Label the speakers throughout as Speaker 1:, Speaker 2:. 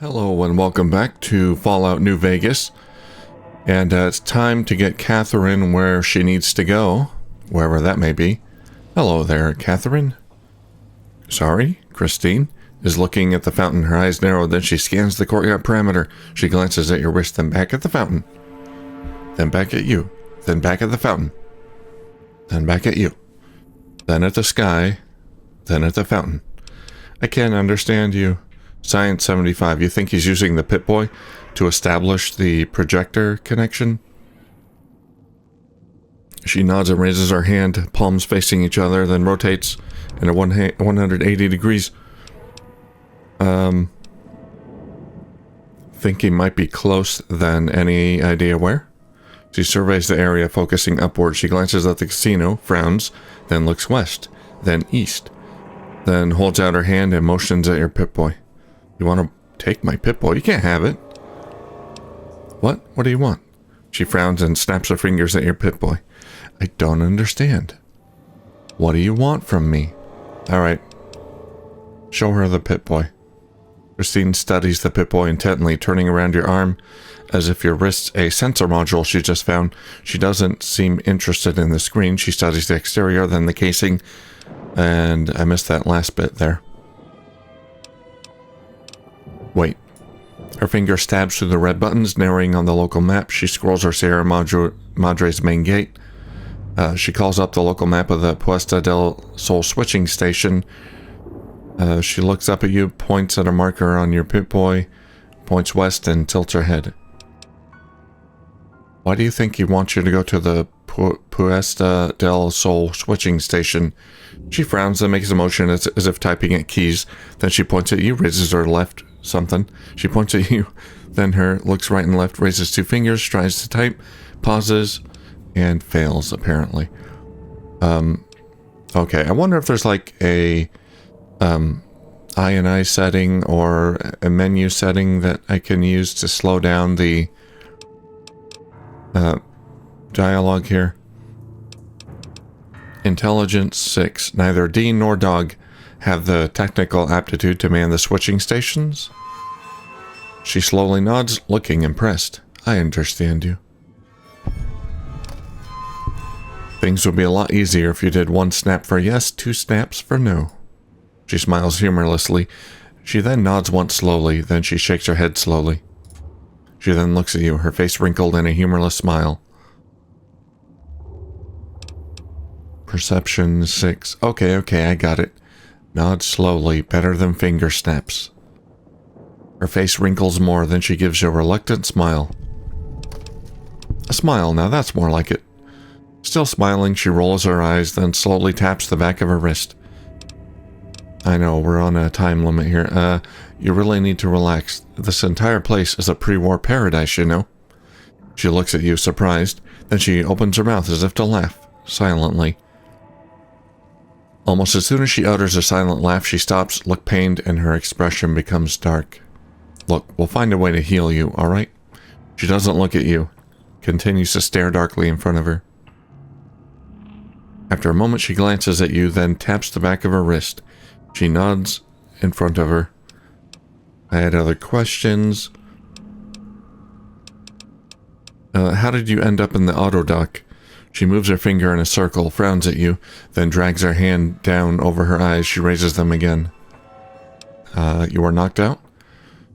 Speaker 1: Hello and welcome back to Fallout New Vegas. And it's time to get Catherine where she needs to go, wherever that may be. Hello there, Catherine. Sorry, Christine is looking at the fountain. Her eyes narrow, then she scans the courtyard perimeter. She glances at your wrist, then back at the fountain. Then back at you. Then back at the fountain. Then back at you. Then at the sky. Then at the fountain. I can't understand you. Science 75, you think he's using the Pip-Boy to establish the projector connection? She nods and raises her hand, palms facing each other, then rotates in a 180 degrees. Think he might be close, then any idea where? She surveys the area, focusing upward. She glances at the casino, frowns, then looks west, then east, then holds out her hand and motions at your Pip-Boy. You want to take my Pip-Boy? You can't have it. What? What do you want? She frowns and snaps her fingers at your Pip-Boy. I don't understand. What do you want from me? Alright. Show her the Pip-Boy. Christine studies the Pip-Boy intently, turning around your arm as if your wrist's a sensor module she just found. She doesn't seem interested in the screen. She studies the exterior, then the casing, and I missed that last bit there. Wait. Her finger stabs through the red buttons, narrowing on the local map. She scrolls her Sierra Madre's main gate. She calls up the local map of the Puesta del Sol switching station. She looks up at you, points at a marker on your Pip-Boy, points west, and tilts her head. Why do you think he wants you to go to the Puesta del Sol switching station? She frowns and makes a motion as if typing at keys. Then she points at you, raises her left something. She points at you, then her looks right and left, raises two fingers, tries to type, pauses, and fails, apparently. Okay, I wonder if there's like a I setting or a menu setting that I can use to slow down the dialogue here. Intelligence 6. Neither Dean nor Dog have the technical aptitude to man the switching stations. She slowly nods, looking impressed. I understand you. Things would be a lot easier if you did one snap for yes, two snaps for no. She smiles humorlessly. She then nods once slowly, then she shakes her head slowly. She then looks at you, her face wrinkled in a humorless smile. Perception 6. Okay, I got it. Nods slowly, better than finger snaps. Her face wrinkles more, then she gives you a reluctant smile. A smile, now that's more like it. Still smiling, she rolls her eyes, then slowly taps the back of her wrist. I know, we're on a time limit here. You really need to relax. This entire place is a pre-war paradise, you know? She looks at you, surprised. Then she opens her mouth as if to laugh, silently. Almost as soon as she utters a silent laugh, she stops, looks pained, and her expression becomes dark. Look, we'll find a way to heal you, alright? She doesn't look at you, continues to stare darkly in front of her. After a moment, she glances at you, then taps the back of her wrist. She nods in front of her. I had other questions. How did you end up in the auto dock? She moves her finger in a circle, frowns at you, then drags her hand down over her eyes. She raises them again. You were knocked out?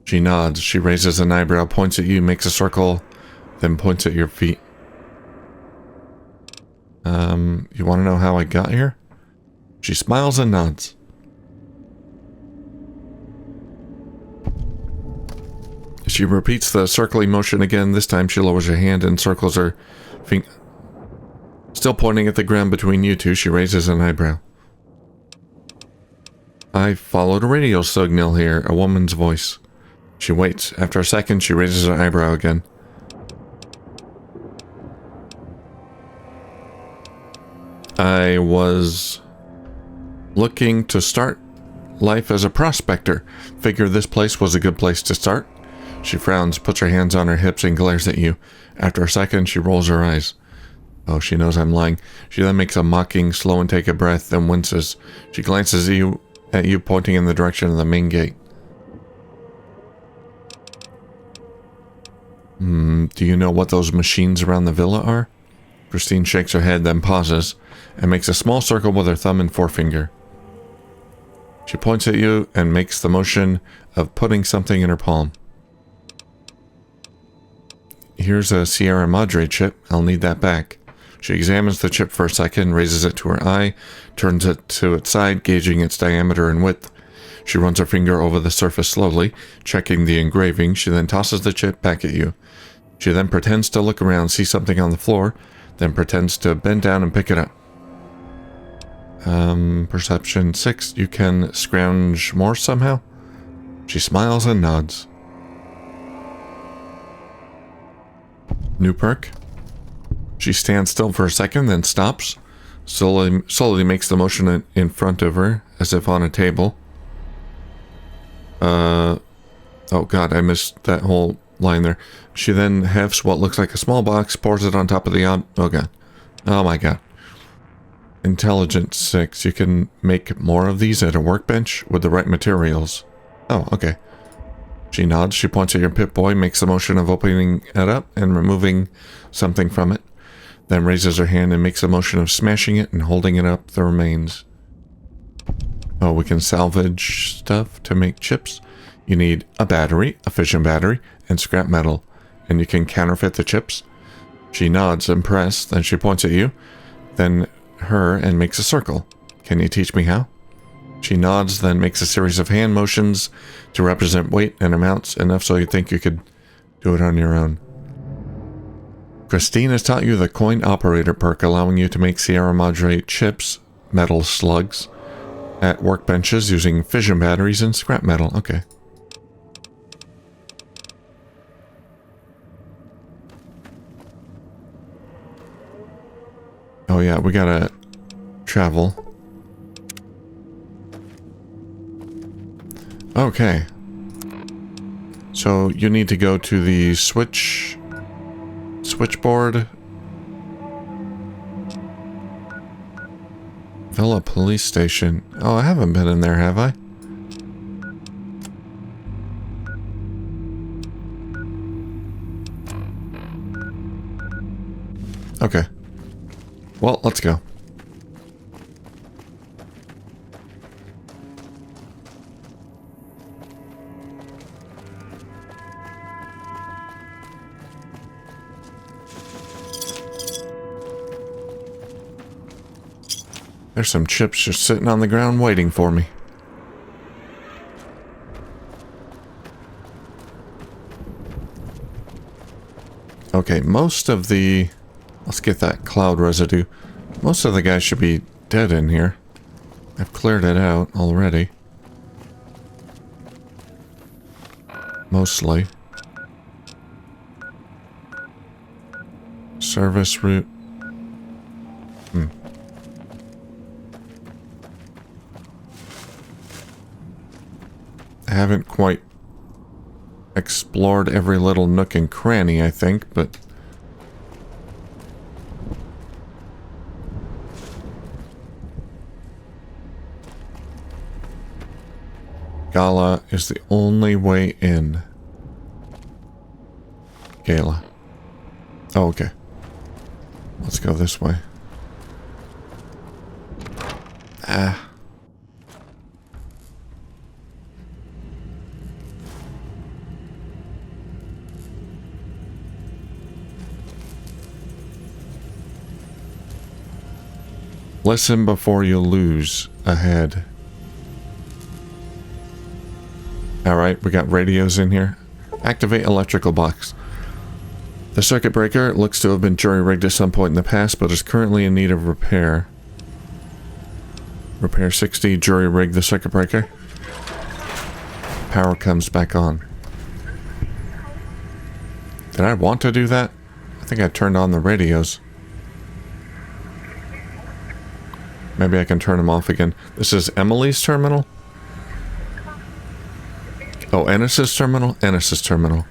Speaker 1: She nods. She raises an eyebrow, points at you, makes a circle, then points at your feet. You want to know how I got here? She smiles and nods. She repeats the circling motion again. This time she lowers her hand and circles her finger. Still pointing at the ground between you two, she raises an eyebrow. I followed a radio signal here, a woman's voice. She waits. After a second, she raises her eyebrow again. I was looking to start life as a prospector. Figured this place was a good place to start. She frowns, puts her hands on her hips, and glares at you. After a second, she rolls her eyes. Oh, she knows I'm lying. She then makes a mocking, slow intake of breath, then winces. She glances at you, pointing in the direction of the main gate. Do you know what those machines around the villa are? Christine shakes her head, then pauses, and makes a small circle with her thumb and forefinger. She points at you and makes the motion of putting something in her palm. Here's a Sierra Madre chip. I'll need that back. She examines the chip for a second, raises it to her eye, turns it to its side, gauging its diameter and width. She runs her finger over the surface slowly, checking the engraving. She then tosses the chip back at you. She then pretends to look around, see something on the floor, then pretends to bend down and pick it up. Perception 6. You can scrounge more somehow? She smiles and nods. New perk. She stands still for a second, then stops. Slowly makes the motion in front of her, as if on a table. Oh god, I missed that whole line there. She then hefts what looks like a small box, pours it on top of the oh god. Oh my god. Intelligence 6. You can make more of these at a workbench with the right materials. Oh, okay. She nods. She points at your Pip-Boy, makes the motion of opening it up and removing something from it. Then raises her hand and makes a motion of smashing it and holding it up the remains. Oh, we can salvage stuff to make chips. You need a battery, a fission battery, and scrap metal. And you can counterfeit the chips. She nods, impressed. Then she points at you. Then her and makes a circle. Can you teach me how? She nods, then makes a series of hand motions to represent weight and amounts, enough so you think you could do it on your own. Christine has taught you the coin operator perk, allowing you to make Sierra Madre chips, metal slugs, at workbenches using fission batteries and scrap metal. Okay. Oh yeah, we gotta travel. Okay. So you need to go to the switchboard. Villa Police Station. Oh, I haven't been in there, have I? Okay. Well, let's go. There's some chips just sitting on the ground waiting for me. Okay, most of the... Let's get that cloud residue. Most of the guys should be dead in here. I've cleared it out already. Mostly. Service route. I haven't quite explored every little nook and cranny, I think, but... Gala is the only way in. Gala. Oh, okay. Let's go this way. Ah. Listen before you lose ahead. Alright, we got radios in here. Activate electrical box. The circuit breaker looks to have been jury-rigged at some point in the past, but is currently in need of repair. Repair 60, jury-rig the circuit breaker. Power comes back on. Did I want to do that? I think I turned on the radios. Maybe I can turn them off again. This is Emily's terminal? Oh, Ennis's terminal? Ennis's terminal.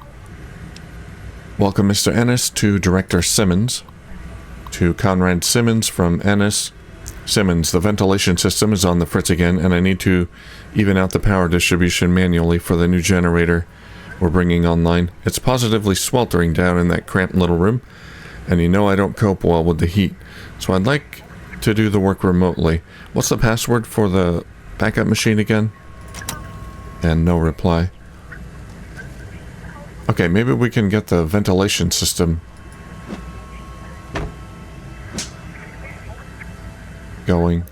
Speaker 1: Welcome, Mr. Ennis, to Director Simmons. To Conrad Simmons from Ennis. Simmons, the ventilation system is on the fritz again, and I need to even out the power distribution manually for the new generator we're bringing online. It's positively sweltering down in that cramped little room, and you know I don't cope well with the heat, so I'd like to do the work remotely. What's the password for the backup machine again? And no reply. Okay, maybe we can get the ventilation system going.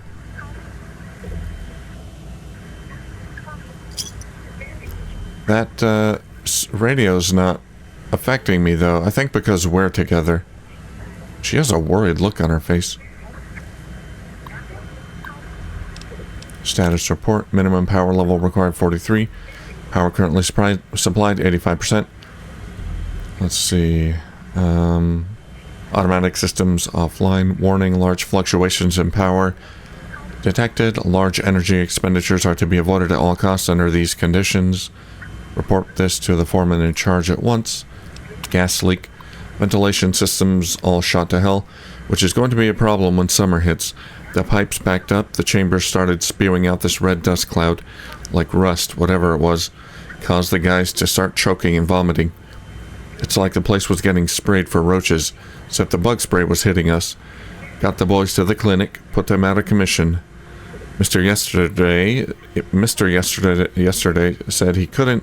Speaker 1: That radio's not affecting me though. I think because we're together. She has a worried look on her face. Status report. Minimum power level required 43. Power currently supplied 85%. Let's see. Automatic systems offline. Warning, large fluctuations in power detected. Large energy expenditures are to be avoided at all costs under these conditions. Report this to the foreman in charge at once. Gas leak. Ventilation systems all shot to hell, which is going to be a problem when summer hits. The pipes backed up. The chambers started spewing out this red dust cloud, like rust, whatever it was. Caused the guys to start choking and vomiting. It's like the place was getting sprayed for roaches, except the bug spray was hitting us. Got the boys to the clinic, put them out of commission. Mr. Yesterday said he couldn't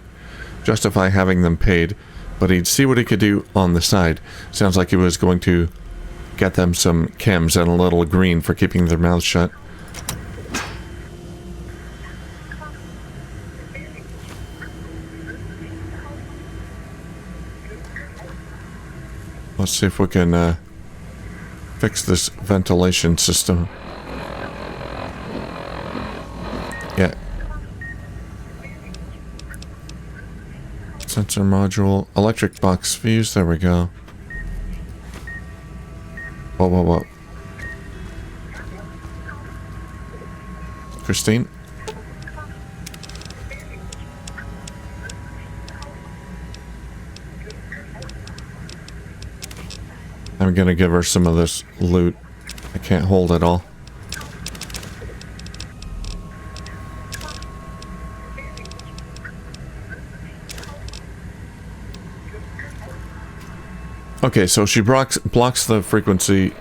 Speaker 1: justify having them paid, but he'd see what he could do on the side. Sounds like he was going to get them some chems and a little green for keeping their mouths shut. Let's see if we can fix this ventilation system. Yeah. Sensor module, electric box fuse, there we go. Whoa. Christine? I'm gonna give her some of this loot. I can't hold it all. Okay, so she blocks the frequency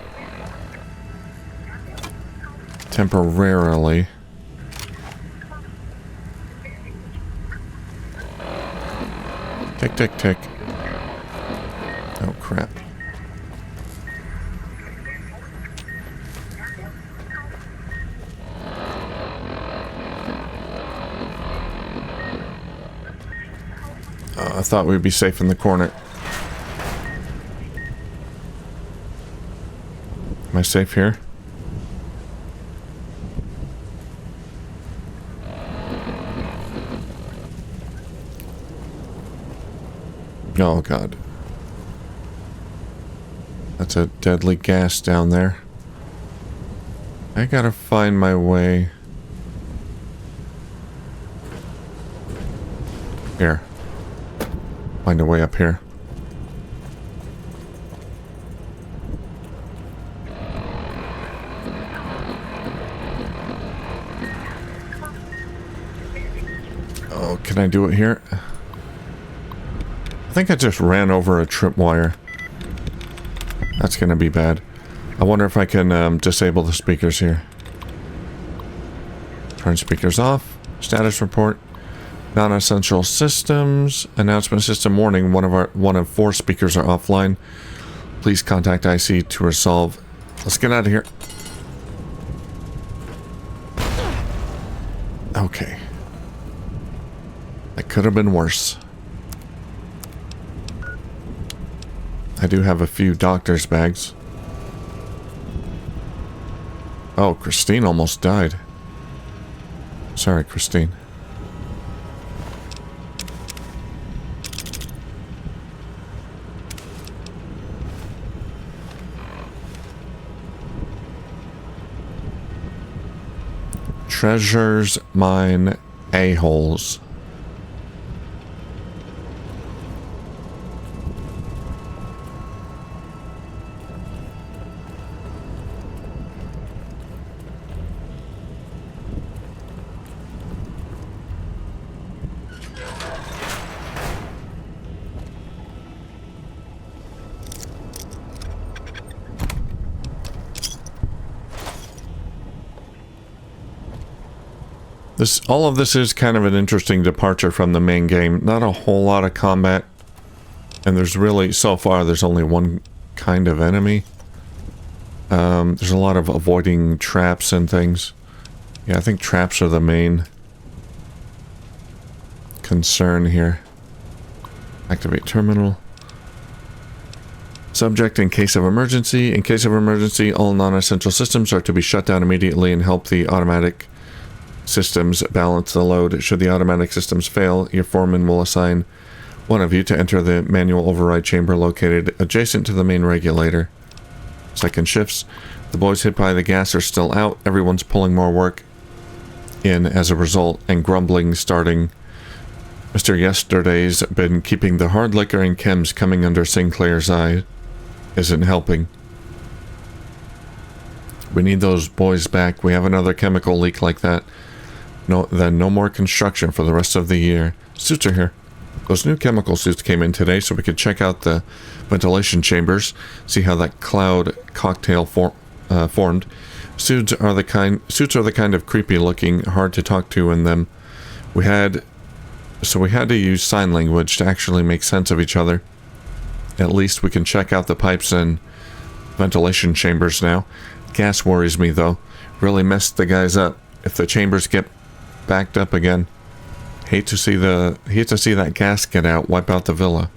Speaker 1: temporarily. Tick, tick, tick. Oh, crap. I thought we'd be safe in the corner. Am I safe here? Oh, God. That's a deadly gas down there. I gotta find my way. Here. Find a way up here. Oh, can I do it here? I think I just ran over a tripwire. That's gonna be bad. I wonder if I can disable the speakers here. Turn speakers off. Status report. Non-essential systems. Announcement system warning. One of 4 speakers are offline. Please contact IC to resolve. Let's get out of here. Okay. That could have been worse. I do have a few doctor's bags. Oh, Christine almost died. Sorry, Christine. Treasures mine a-holes. All of this is kind of an interesting departure from the main game. Not a whole lot of combat. And there's really, so far, there's only one kind of enemy. There's a lot of avoiding traps and things. Yeah, I think traps are the main concern here. Activate terminal. Subject in case of emergency. In case of emergency, all non-essential systems are to be shut down immediately and help the automatic systems balance the load. Should the automatic systems fail, your foreman will assign one of you to enter the manual override chamber located adjacent to the main regulator. Second shifts. The boys hit by the gas are still out. Everyone's pulling more work in as a result, and grumbling starting. Mr. Yesterday's been keeping the hard liquor and chems coming under Sinclair's eye. Isn't helping. We need those boys back. We have another chemical leak like that. Then no more construction for the rest of the year. Suits are here. Those new chemical suits came in today, so we could check out the ventilation chambers, see how that cloud cocktail formed. Suits are the kind of creepy looking, hard to talk to in them. We had to use sign language to actually make sense of each other. At least we can check out the pipes and ventilation chambers now. Gas worries me though. Really messed the guys up. If the chambers get backed up again. Hate to see that gas get out, wipe out the villa.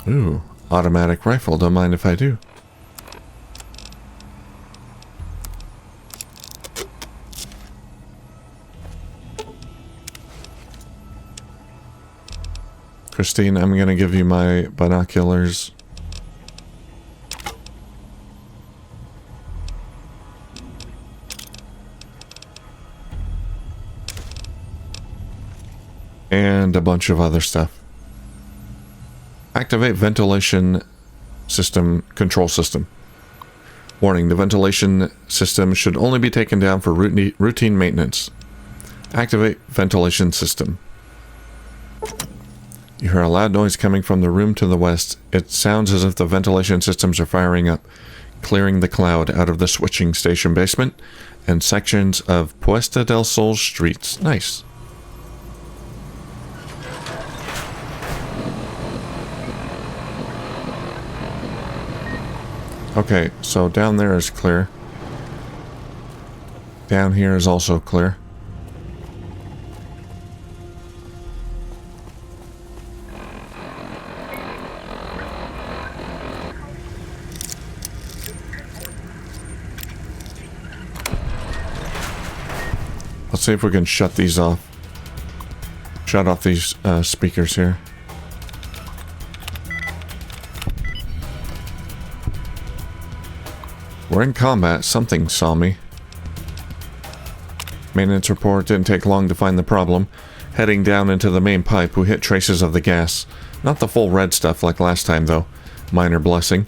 Speaker 1: Ooh, automatic rifle. Don't mind if I do. Christine, I'm gonna give you my binoculars. And a bunch of other stuff. Activate ventilation system control system. Warning, the ventilation system should only be taken down for routine maintenance. Activate ventilation system. You hear a loud noise coming from the room to the west. It sounds as if the ventilation systems are firing up, clearing the cloud out of the switching station basement and sections of Puesta del Sol streets. Nice. Okay, so down there is clear. Down here is also clear. Let's see if we can shut these off. Shut off these speakers here. We're in combat. Something saw me. Maintenance report. Didn't take long to find the problem. Heading down into the main pipe, we hit traces of the gas. Not the full red stuff like last time, though. Minor blessing.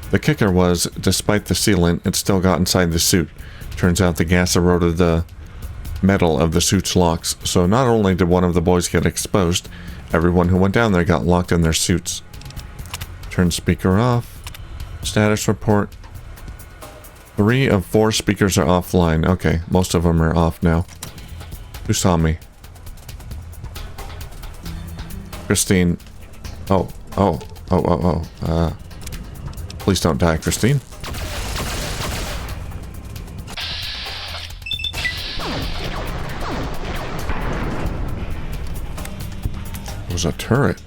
Speaker 1: The kicker was, despite the sealant, it still got inside the suit. Turns out the gas eroded the metal of the suit's locks, so not only did one of the boys get exposed, everyone who went down there got locked in their suits. Turn speaker off. Status report. 3 of 4 speakers are offline. Okay, most of them are off now. Who saw me? Christine. Please don't die, Christine. It was a turret.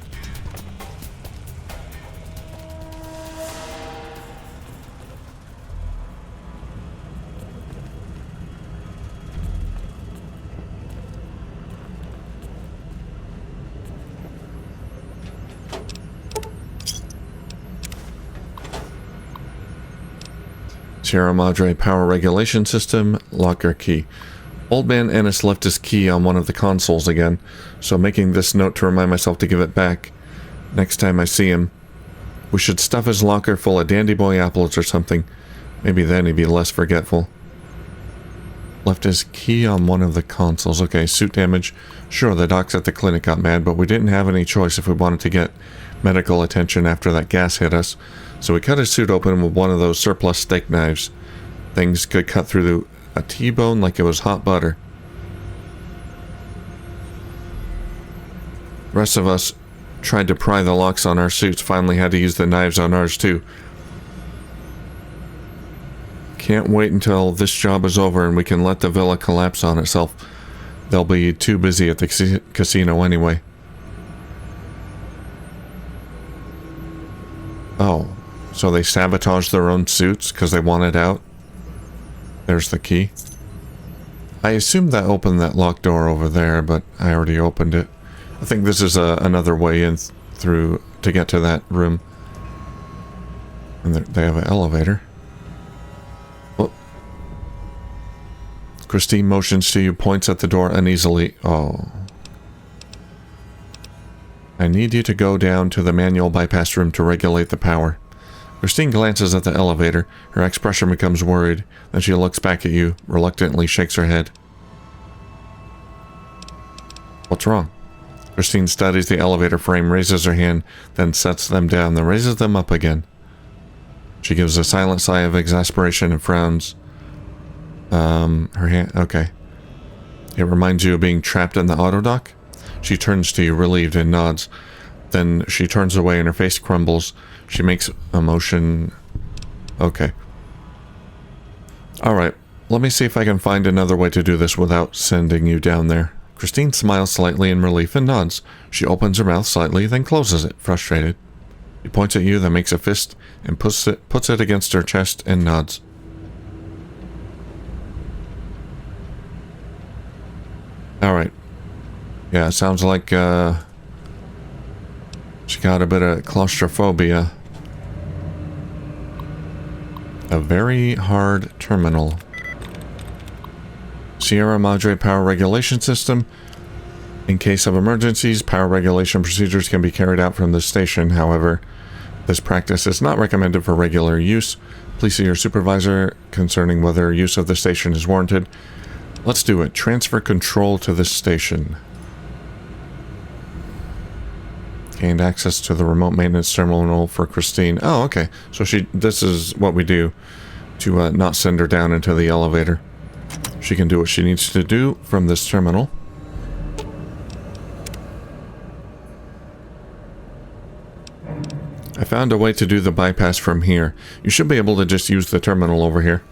Speaker 1: Sierra Madre power regulation system, locker key. Old man Ennis left his key on one of the consoles again, so making this note to remind myself to give it back next time I see him. We should stuff his locker full of Dandy Boy apples or something. Maybe then he'd be less forgetful. Left his key on one of the consoles. Okay, suit damage. Sure, the docs at the clinic got mad, but we didn't have any choice if we wanted to get medical attention after that gas hit us. So we cut his suit open with one of those surplus steak knives. Things could cut through a T-bone like it was hot butter. The rest of us tried to pry the locks on our suits, finally had to use the knives on ours too. Can't wait until this job is over and we can let the villa collapse on itself. They'll be too busy at the casino anyway. Oh, so they sabotaged their own suits because they wanted out? There's the key. I assumed that opened that locked door over there, but I already opened it. I think this is another way in through to get to that room. And they have an elevator. Oh. Christine motions to you, points at the door uneasily. Oh. I need you to go down to the manual bypass room to regulate the power. Christine glances at the elevator. Her expression becomes worried. Then she looks back at you, reluctantly shakes her head. What's wrong? Christine studies the elevator frame, raises her hand, then sets them down, then raises them up again. She gives a silent sigh of exasperation and frowns. Her hand... Okay. It reminds you of being trapped in the autodock? She turns to you, relieved, and nods. Then she turns away and her face crumbles. She makes a motion... Okay. Alright, let me see if I can find another way to do this without sending you down there. Christine smiles slightly in relief and nods. She opens her mouth slightly, then closes it, frustrated. She points at you, then makes a fist and puts it against her chest and nods. Alright. Yeah, it sounds like, she got a bit of claustrophobia. A very hard terminal. Sierra Madre power regulation system. In case of emergencies, power regulation procedures can be carried out from this station. However, this practice is not recommended for regular use. Please see your supervisor concerning whether use of the station is warranted. Let's do it. Transfer control to this station. Gained access to the remote maintenance terminal for Christine. Oh, okay. So this is what we do to not send her down into the elevator. She can do what she needs to do from this terminal. I found a way to do the bypass from here. You should be able to just use the terminal over here.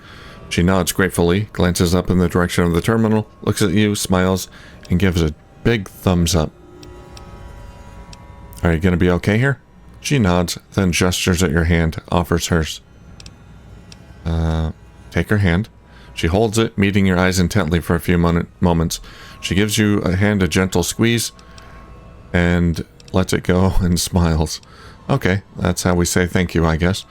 Speaker 1: She nods gratefully, glances up in the direction of the terminal, looks at you, smiles, and gives a big thumbs up. Are you going to be okay here? She nods, then gestures at your hand, offers hers. Take her hand. She holds it, meeting your eyes intently for a few moments. She gives you a hand a gentle squeeze, and lets it go and smiles. Okay, that's how we say thank you, I guess.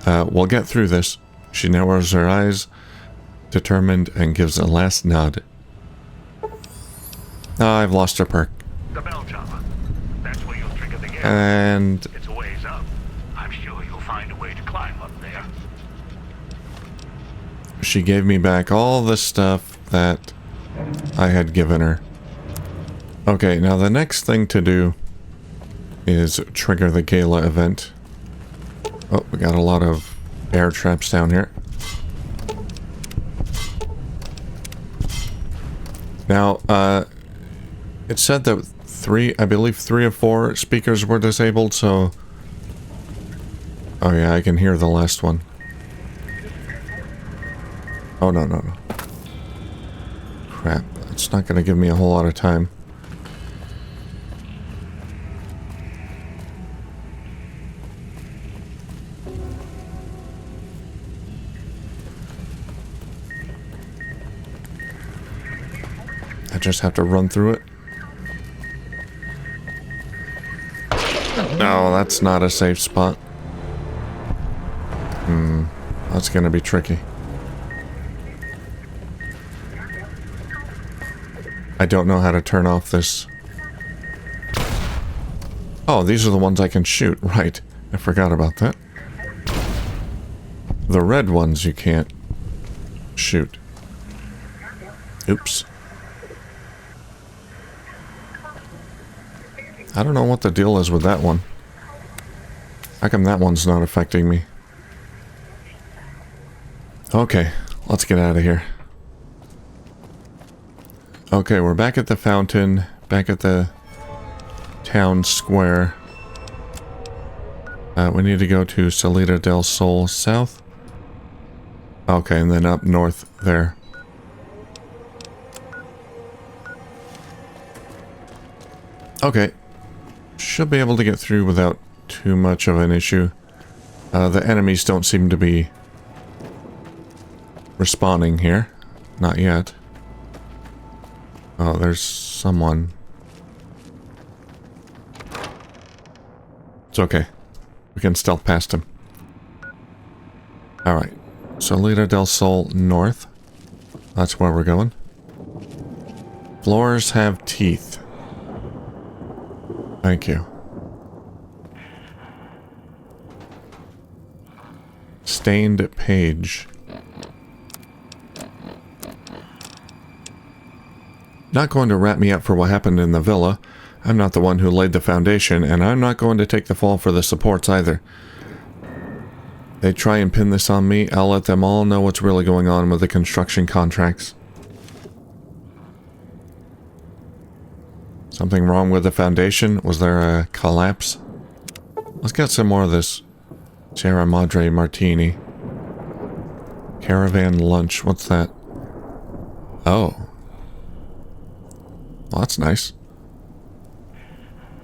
Speaker 1: We'll get through this. She narrows her eyes, determined, and gives a last nod. I've lost her perk.
Speaker 2: The bell chopper. That's where you'll trigger the gate.
Speaker 1: And...
Speaker 2: It's a ways up. I'm sure you'll find a way to climb up there.
Speaker 1: She gave me back all the stuff that I had given her. Okay, now the next thing to do is trigger the Gala event. Oh, we got a lot of air traps down here. Now, it said that I believe 3 of 4 speakers were disabled, so... Oh yeah, I can hear the last one. Oh, no. Crap, it's not going to give me a whole lot of time. I just have to run through it. No, that's not a safe spot. That's gonna be tricky. I don't know how to turn off this. Oh, these are the ones I can shoot. Right. I forgot about that. The red ones you can't shoot. Oops. I don't know what the deal is with that one. How come that one's not affecting me? Okay, let's get out of here. Okay, we're back at the fountain, back at the town square. We need to go to Salida del Sol south. Okay, and then up north there. Okay. Should be able to get through without too much of an issue. The enemies don't seem to be respawning here. Not yet. Oh, there's someone. It's okay. We can stealth past him. Alright. Salida del Sol north. That's where we're going. Floors have teeth. Thank you. Stained page. Not going to wrap me up for what happened in the villa. I'm not the one who laid the foundation, and I'm not going to take the fall for the supports either. They try and pin this on me, I'll let them all know what's really going on with the construction contracts. Something wrong with the foundation? Was there a collapse? Let's get some more of this Sierra Madre Martini. Caravan lunch, what's that? Oh. Well, that's nice.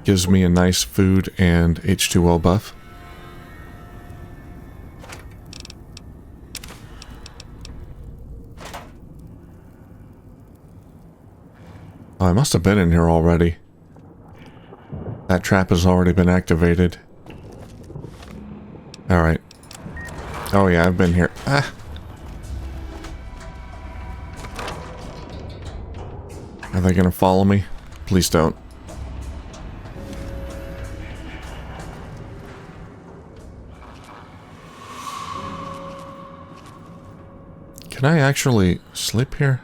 Speaker 1: Gives me a nice food and H2O buff. Oh, I must have been in here already. That trap has already been activated. Alright. Oh yeah, I've been here. Ah! Are they gonna follow me? Please don't. Can I actually sleep here?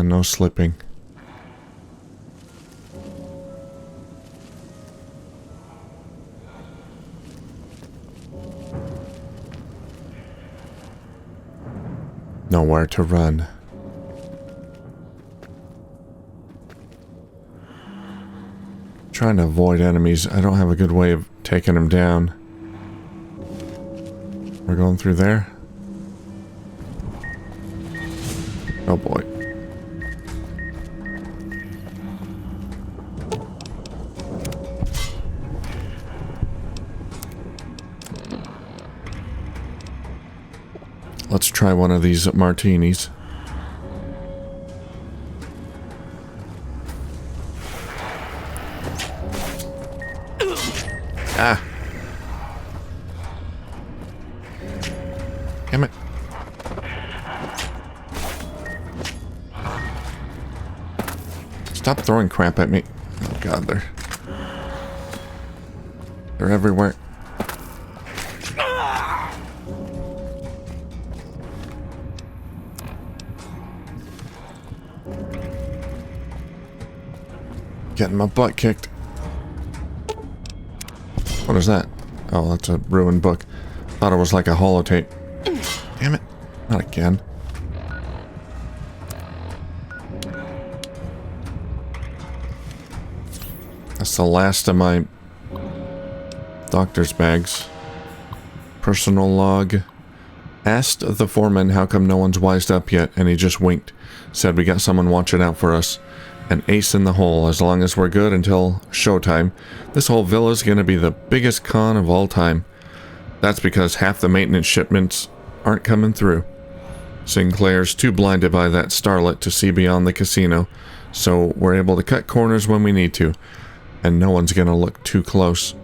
Speaker 1: No slipping. Nowhere to run. Trying to avoid enemies. I don't have a good way of taking them down. We're going through there. Oh boy. Let's try one of these martinis. Ah. Damn it. Stop throwing crap at me. Oh god, they're everywhere. Getting my butt kicked. What is that? Oh, that's a ruined book. Thought it was like a holotape. Damn it. Not again. That's the last of my doctor's bags. Personal log. Asked the foreman how come no one's wised up yet, and he just winked. Said we got someone watching out for us. An ace in the hole. As long as we're good until showtime, this whole villa's gonna be the biggest con of all time. That's because half the maintenance shipments aren't coming through. Sinclair's too blinded by that starlet to see beyond the casino, so we're able to cut corners when we need to, and no one's gonna look too close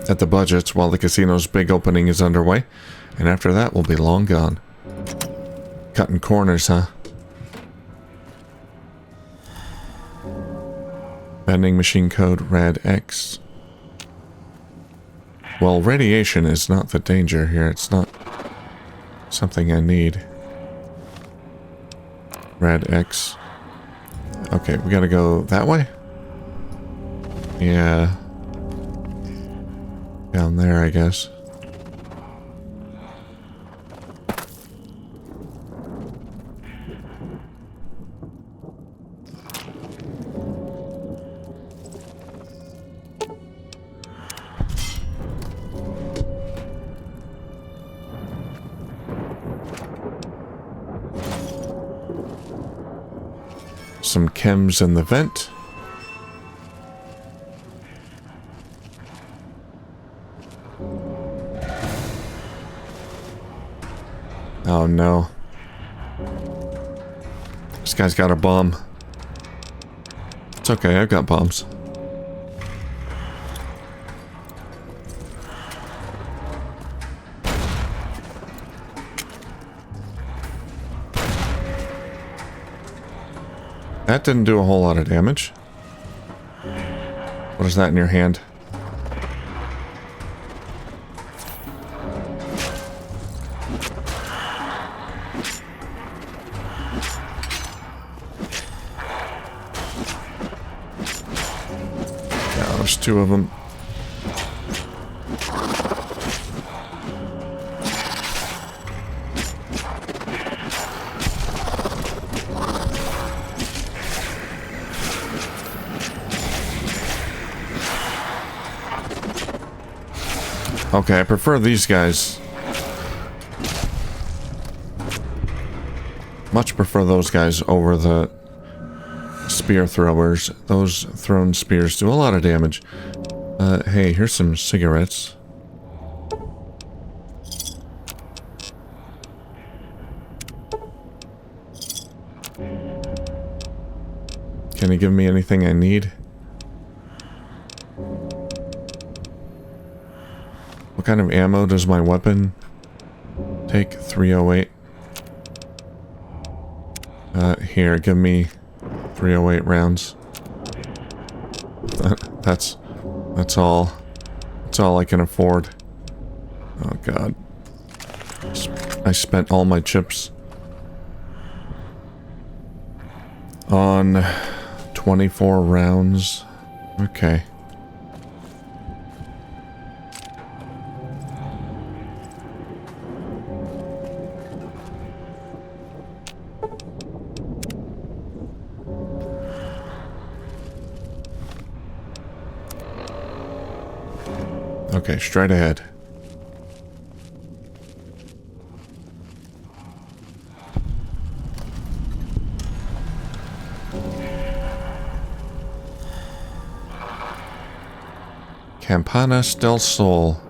Speaker 1: at the budgets while the casino's big opening is underway, and after that we'll be long gone. Cutting corners, huh? Vending machine code RAD-X. Well, radiation is not the danger here. It's not something I need. Red X. Okay, we gotta go that way? Yeah. Down there, I guess. Some chems in the vent. Oh no. This guy's got a bomb. It's okay, I've got bombs. That didn't do a whole lot of damage. What is that in your hand? Yeah, there's two of them. Okay, I prefer these guys. Much prefer those guys over the spear throwers. Those thrown spears do a lot of damage. Hey, here's some cigarettes. Can you give me anything I need? What kind of ammo does my weapon take? 308. Here, give me 308 rounds. That's all. That's all I can afford. Oh god. I spent all my chips on 24 rounds. Okay. Okay, straight ahead. Campanas del Sol.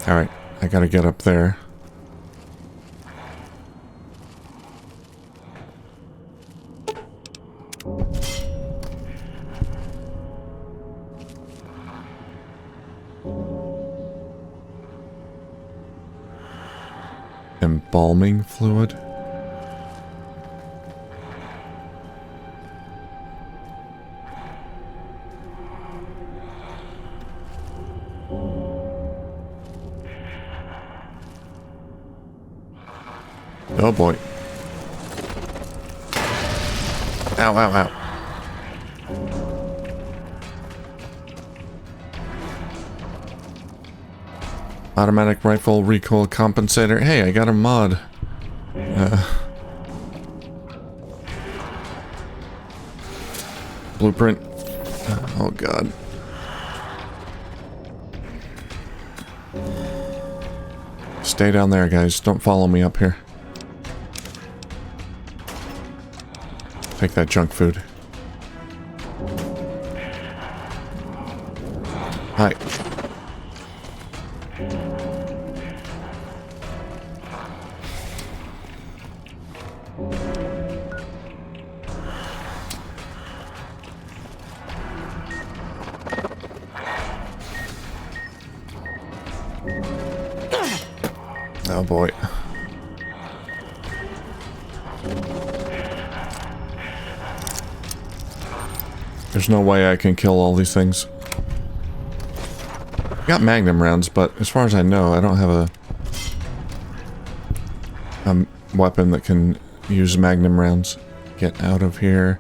Speaker 1: Alright, I gotta get up there. Embalming fluid. Oh boy. Ow, ow, ow. Automatic rifle recoil compensator. Hey, I got a mod. Blueprint. Oh god. Stay down there, guys. Don't follow me up here. Take that junk food. Hi. Oh boy. There's no way I can kill all these things. Got magnum rounds, but as far as I know, I don't have a weapon that can use magnum rounds. Get out of here.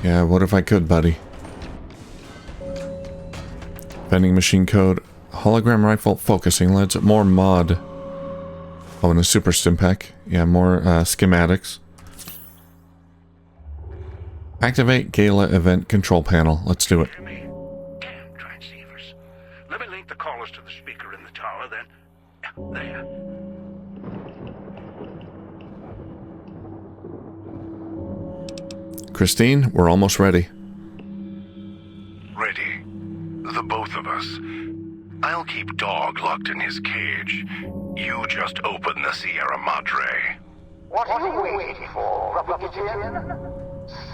Speaker 1: Yeah, what if I could, buddy? Vending machine code. Hologram rifle focusing leads. More mod. Oh, and a super stim pack. Yeah, more schematics. Activate Gala event control panel. Let's do it.
Speaker 2: Hear me? Damn transceivers. Let me link the callers to the speaker in the tower, then... There.
Speaker 1: Christine, we're almost ready.
Speaker 3: Ready. The both of us. I'll keep Dog locked in his cage. You just open the Sierra Madre.
Speaker 4: What are you waiting for, Reptilian?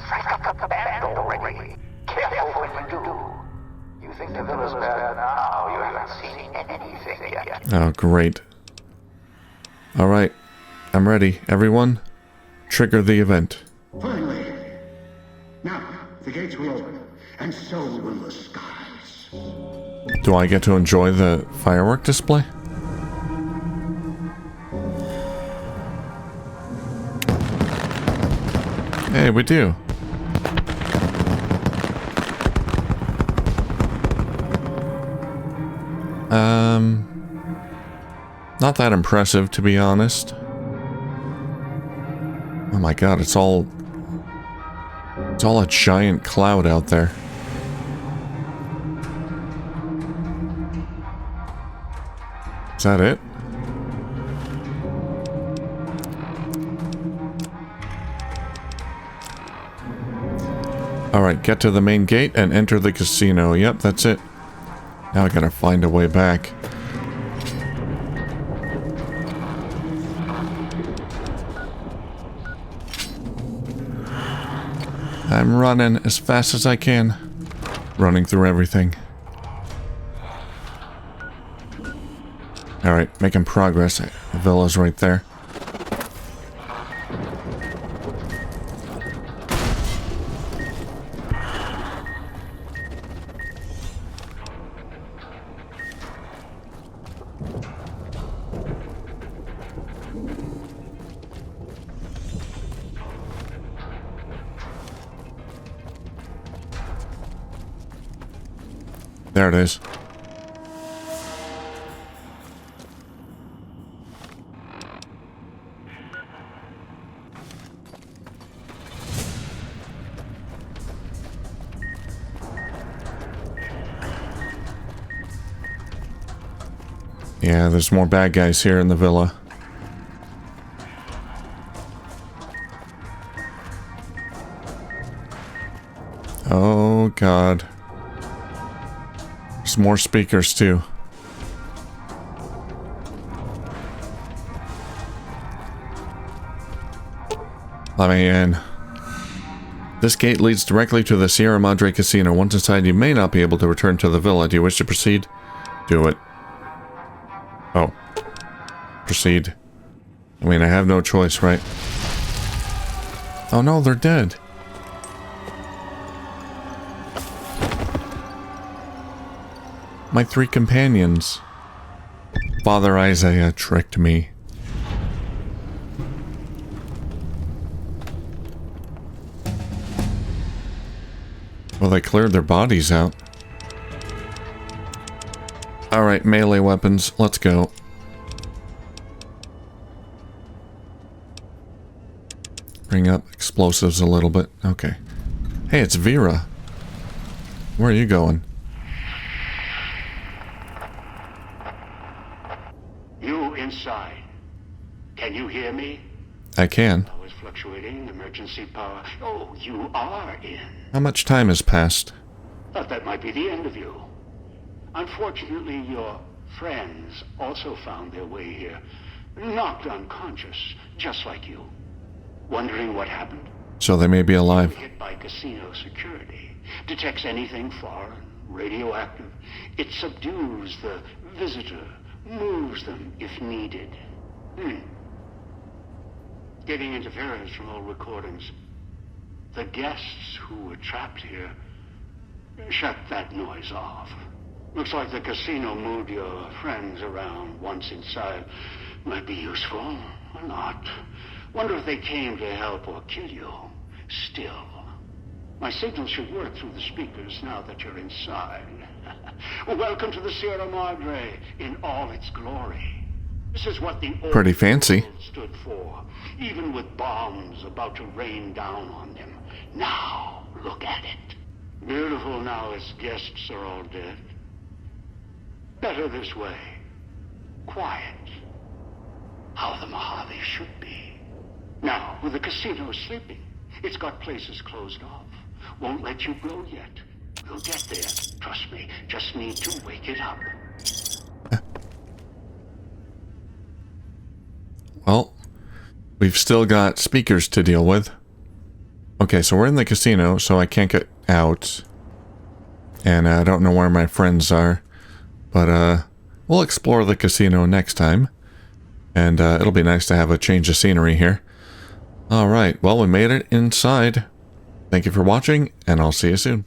Speaker 4: Strike up the band already. Careful when you do. You think the villa's bad now? You haven't seen anything yet.
Speaker 1: Oh, great. Alright. I'm ready. Everyone, trigger the event.
Speaker 5: Finally. Now, the gates will open, and so will the skies.
Speaker 1: Do I get to enjoy the firework display? Hey, we do. Not that impressive, to be honest. Oh my god, it's all a giant cloud out there. Is that it? Alright, get to the main gate and enter the casino. Yep, that's it. Now I gotta find a way back. I'm running as fast as I can. Running through everything. Alright, making progress. The villa's right there. There it is. Yeah, there's more bad guys here in the villa. Oh, God. There's more speakers, too. Let me in. This gate leads directly to the Sierra Madre Casino. Once inside, you may not be able to return to the villa. Do you wish to proceed? Do it. Oh. Proceed. I mean, I have no choice, right? Oh no, they're dead. My 3 companions. Father Isaiah tricked me. Well, they cleared their bodies out. Alright, melee weapons. Let's go. Bring up explosives a little bit. Okay. Hey, it's Vera. Where are you going?
Speaker 5: You inside. Can you hear me?
Speaker 1: I can.
Speaker 5: Power's fluctuating. Emergency power. Oh, you are in.
Speaker 1: How much time has passed?
Speaker 5: Thought that might be the end of you. Unfortunately, your friends also found their way here. Knocked unconscious, just like you. Wondering what happened?
Speaker 1: So they may be alive.
Speaker 5: Hit by casino security. Detects anything foreign, radioactive. It subdues the visitor, moves them if needed. Getting interference from old recordings. The guests who were trapped here Shut that noise off. Looks like the casino moved your friends around once inside. Might be useful, or not. Wonder if they came to help or kill you. Still, my signal should work through the speakers now that you're inside. Welcome to the Sierra Madre in all its glory. This is what the old
Speaker 1: Pretty fancy.
Speaker 5: world stood for, even with bombs about to rain down on them. Now, look at it. Beautiful now its guests are all dead. Better this way. Quiet. How the Mojave should be. Now, with the casino sleeping, it's got places closed off. Won't let you grow yet. We'll get there. Trust me. Just need to wake it up.
Speaker 1: Well, we've still got speakers to deal with. Okay, so we're in the casino, so I can't get out. And I don't know where my friends are. But we'll explore the casino next time. And it'll be nice to have a change of scenery here. Alright, well, we made it inside. Thank you for watching, and I'll see you soon.